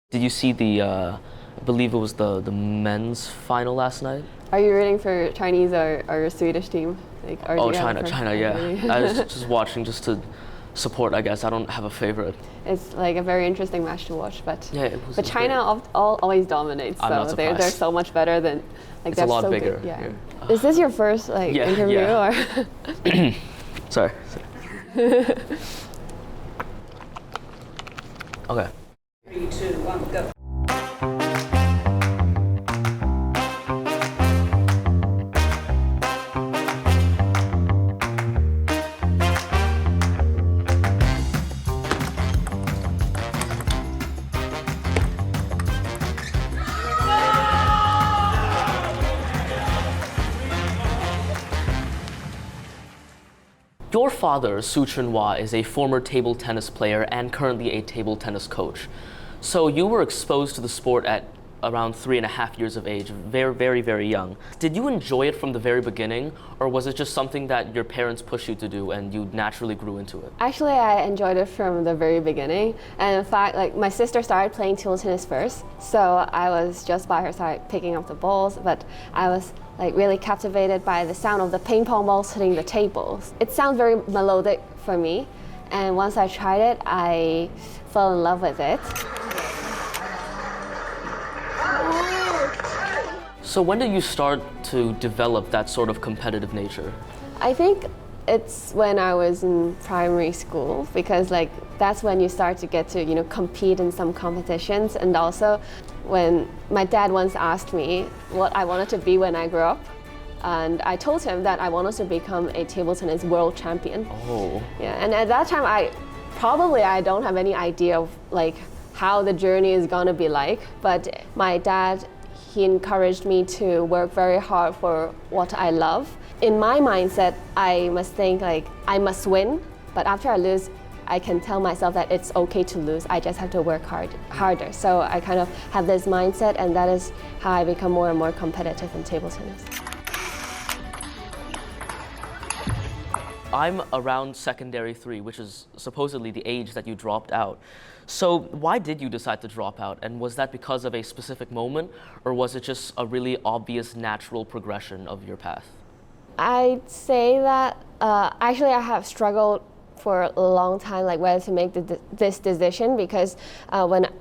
Did you see I believe it was the men's final last night? Are you rooting for Chinese or Swedish team? Or Oh, China, yeah. I was just watching just to support, I guess. I don't have a favorite. It's like a very interesting match to watch, but Yeah, but China always dominates. I'm not So they're surprised. so much better than like It's they're a lot so bigger. good. Yeah. Yeah. Is this your first Yeah, interview yeah. or? Sorry. Okay. 3, 2, 1, go. Your father, Soo Wai, is a former table tennis player and currently a table tennis coach. So you were exposed to the sport at around 3.5 years of age, very, very, very young. Did you enjoy it from the very beginning, or was it just something that your parents pushed you to do and you naturally grew into it? Actually, I enjoyed it from the very beginning. And in fact, like my sister started playing table tennis first, so I was just by her side picking up the balls, but I was like really captivated by the sound of the ping pong balls hitting the tables. It sounds very melodic for me, and once I tried it, I fell in love with it. So when did you start to develop that sort of competitive nature? I think it's when I was in primary school, because like that's when you start to get to compete in some competitions, and also when my dad once asked me what I wanted to be when I grew up, and I told him that I wanted to become a table tennis world champion. Oh. Yeah, and at that time I don't have any idea of like how the journey is gonna be like, but my dad, he encouraged me to work very hard for what I love. In my mindset, I must think like I must win, but after I lose, I can tell myself that it's okay to lose. I just have to work harder. So I kind of have this mindset, and that is how I become more and more competitive in table tennis. I'm around secondary 3, which is supposedly the age that you dropped out. So why did you decide to drop out? And was that because of a specific moment, or was it just a really obvious natural progression of your path? I'd say that actually I have struggled for a long time, like whether to make this decision, because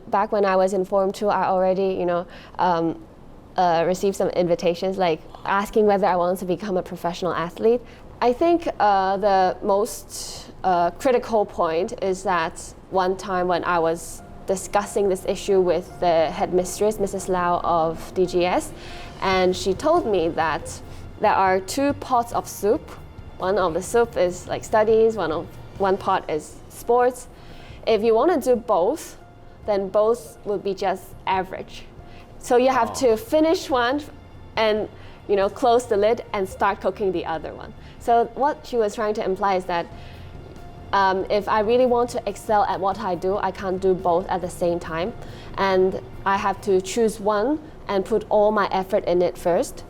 back when I was in Form 2, I already received some invitations like asking whether I wanted to become a professional athlete. I think the most critical point is that one time when I was discussing this issue with the headmistress, Mrs. Lau of DGS, and she told me that there are 2 pots of soup. One of the soup is like studies, one pot is sports. If you want to do both, then both will be just average. So you have to finish one and close the lid and start cooking the other one. So what she was trying to imply is that if I really want to excel at what I do, I can't do both at the same time. And I have to choose one and put all my effort in it first.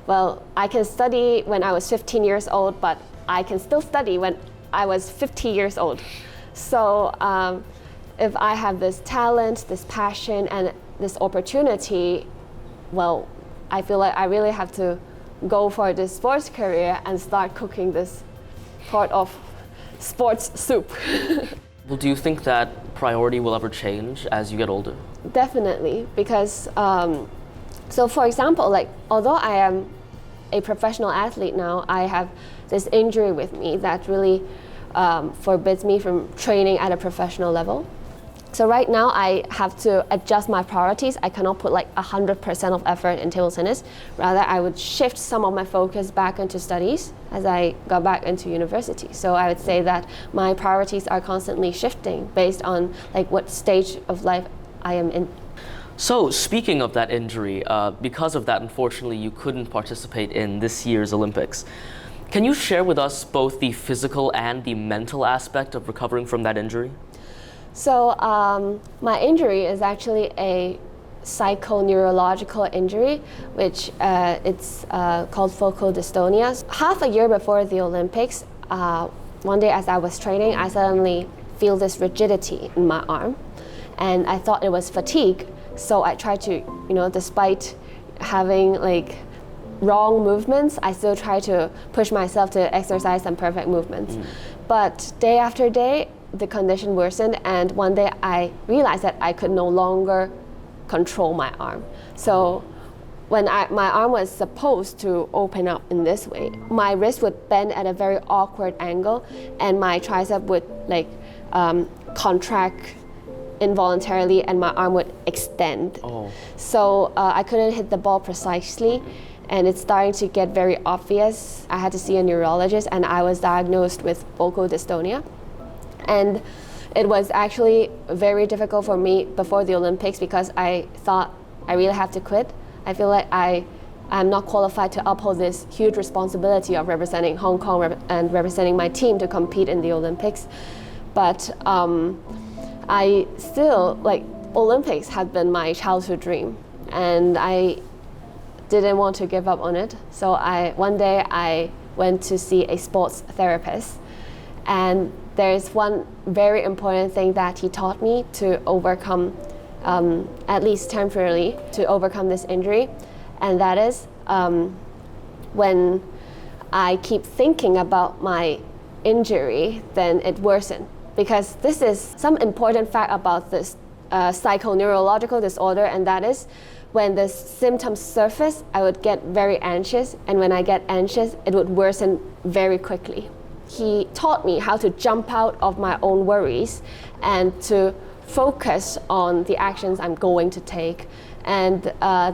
Well, I can study when I was 15 years old, but I can still study when I was 50 years old. So if I have this talent, this passion, and this opportunity, well, I feel like I really have to go for this sports career and start cooking this pot of sports soup. Well, do you think that priority will ever change as you get older? Definitely, because so for example, like although I am a professional athlete now, I have this injury with me that really forbids me from training at a professional level. So right now I have to adjust my priorities. I cannot put like 100% of effort in table tennis. Rather, I would shift some of my focus back into studies as I got back into university. So I would say that my priorities are constantly shifting based on like what stage of life I am in. So speaking of that injury, because of that, unfortunately, you couldn't participate in this year's Olympics. Can you share with us both the physical and the mental aspect of recovering from that injury? So my injury is actually a psychoneurological injury, which it's called focal dystonia. Half a year before the Olympics, one day as I was training, I suddenly feel this rigidity in my arm. and I thought it was fatigue. So I tried to, despite having like wrong movements, I still try to push myself to exercise some perfect movements. But day after day, the condition worsened, and one day I realized that I could no longer control my arm. So when my arm was supposed to open up in this way, my wrist would bend at a very awkward angle, and my tricep would contract involuntarily, and my arm would extend. So I couldn't hit the ball precisely, and it's starting to get very obvious. I had to see a neurologist, and I was diagnosed with vocal dystonia. And it was actually very difficult for me before the Olympics because I thought I really have to quit. I feel like I'm not qualified to uphold this huge responsibility of representing Hong Kong and representing my team to compete in the Olympics. But I still, Olympics had been my childhood dream, and I didn't want to give up on it. So one day I went to see a sports therapist, and there's one very important thing that he taught me to overcome, at least temporarily, to overcome this injury, and that is when I keep thinking about my injury, then it worsened. Because this is some important fact about this psychoneurological disorder, and that is when the symptoms surface, I would get very anxious, and when I get anxious, it would worsen very quickly. He taught me how to jump out of my own worries and to focus on the actions I'm going to take. And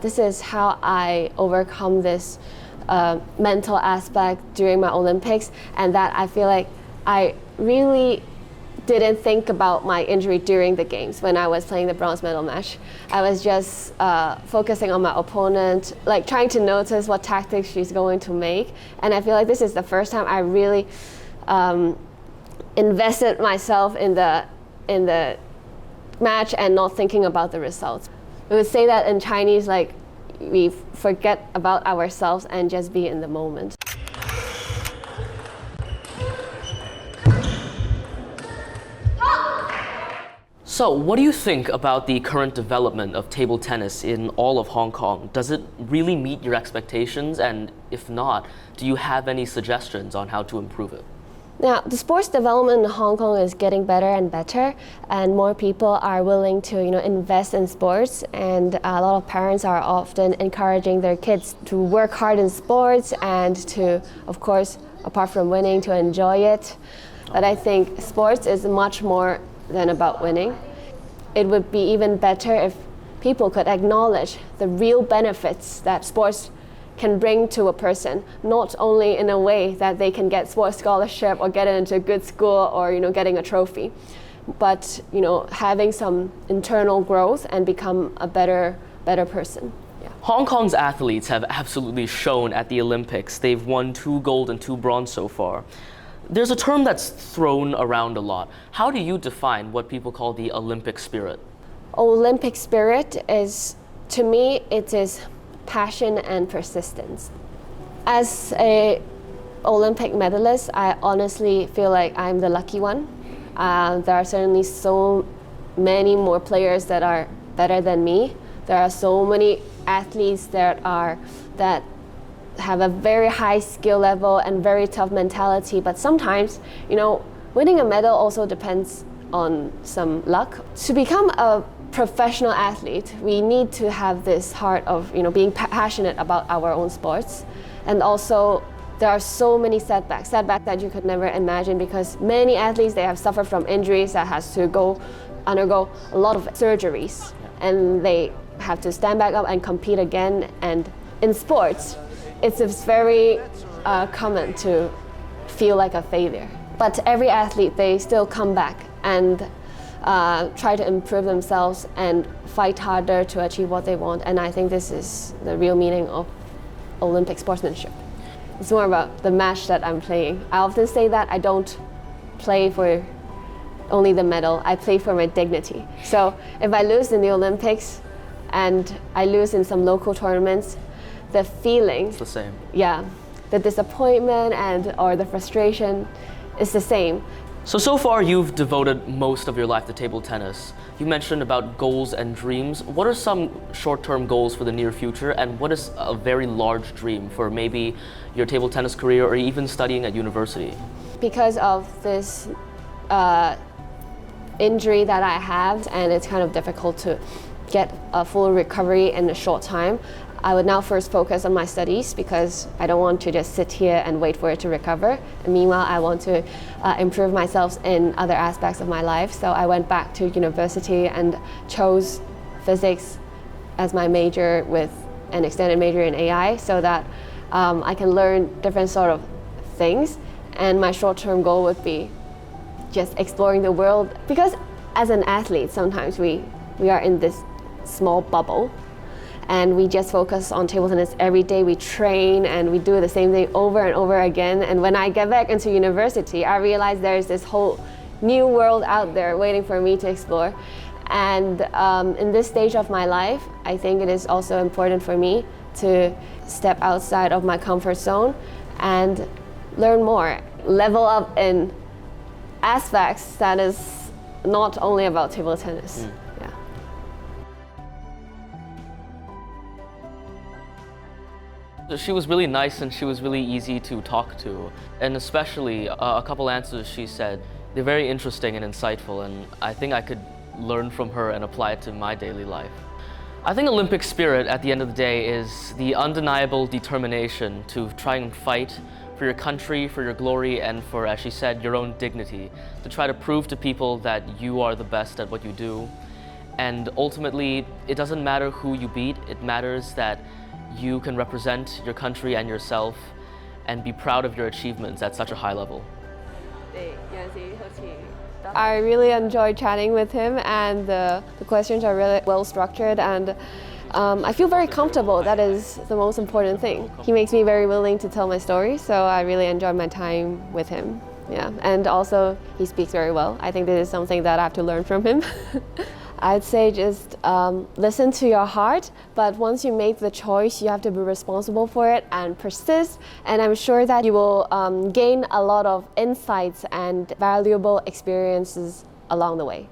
this is how I overcome this mental aspect during my Olympics, and that I feel like I really didn't think about my injury during the games when I was playing the bronze medal match. I was just focusing on my opponent, trying to notice what tactics she's going to make. And I feel like this is the first time I really invested myself in the match and not thinking about the results. We would say that in Chinese, we forget about ourselves and just be in the moment. So, what do you think about the current development of table tennis in all of Hong Kong? Does it really meet your expectations? And if not, do you have any suggestions on how to improve it? Now, the sports development in Hong Kong is getting better and better, and more people are willing to, invest in sports, and a lot of parents are often encouraging their kids to work hard in sports and to, of course, apart from winning, to enjoy it. But I think sports is much more than about winning. It would be even better if people could acknowledge the real benefits that sports can bring to a person, not only in a way that they can get sports scholarship or get into a good school or getting a trophy, but having some internal growth and become a better person. Yeah. Hong Kong's athletes have absolutely shown at the Olympics. They've won 2 gold and 2 bronze so far. There's a term that's thrown around a lot. How do you define what people call the Olympic spirit? Olympic spirit is, to me, it is passion and persistence. As an Olympic medalist, I honestly feel like I'm the lucky one. There are certainly so many more players that are better than me. There are so many athletes that have a very high skill level and very tough mentality, but sometimes, winning a medal also depends on some luck. To become a professional athlete, we need to have this heart of, being passionate about our own sports. And also, there are so many setbacks that you could never imagine, because many athletes, they have suffered from injuries that has to undergo a lot of surgeries, and they have to stand back up and compete again. And in sports, it's very common to feel like a failure. But every athlete, they still come back and try to improve themselves and fight harder to achieve what they want. And I think this is the real meaning of Olympic sportsmanship. It's more about the match that I'm playing. I often say that I don't play for only the medal, I play for my dignity. So if I lose in the Olympics and I lose in some local tournaments, the feeling, it's the same. Yeah, the disappointment or the frustration is the same. So far you've devoted most of your life to table tennis. You mentioned about goals and dreams. What are some short-term goals for the near future, and what is a very large dream for maybe your table tennis career or even studying at university? Because of this injury that I have, and it's kind of difficult to get a full recovery in a short time, I would now first focus on my studies because I don't want to just sit here and wait for it to recover. And meanwhile, I want to improve myself in other aspects of my life. So I went back to university and chose physics as my major with an extended major in AI so that I can learn different sort of things. And my short-term goal would be just exploring the world, because as an athlete, sometimes we are in this small bubble and we just focus on table tennis every day. We train and we do the same thing over and over again. And when I get back into university, I realize there's this whole new world out there waiting for me to explore. And in this stage of my life, I think it is also important for me to step outside of my comfort zone and learn more, level up in aspects that is not only about table tennis. Yeah. She was really nice and she was really easy to talk to, and especially a couple answers she said, they're very interesting and insightful, and I think I could learn from her and apply it to my daily life. I think Olympic spirit at the end of the day is the undeniable determination to try and fight for your country, for your glory, and for, as she said, your own dignity, to try to prove to people that you are the best at what you do. And ultimately, it doesn't matter who you beat, it matters that you can represent your country and yourself and be proud of your achievements at such a high level. I really enjoyed chatting with him, and the questions are really well structured, and I feel very comfortable. That is the most important thing. He makes me very willing to tell my story, so I really enjoyed my time with him. Yeah, and also he speaks very well. I think this is something that I have to learn from him. I'd say just listen to your heart, but once you make the choice, you have to be responsible for it and persist. And I'm sure that you will gain a lot of insights and valuable experiences along the way.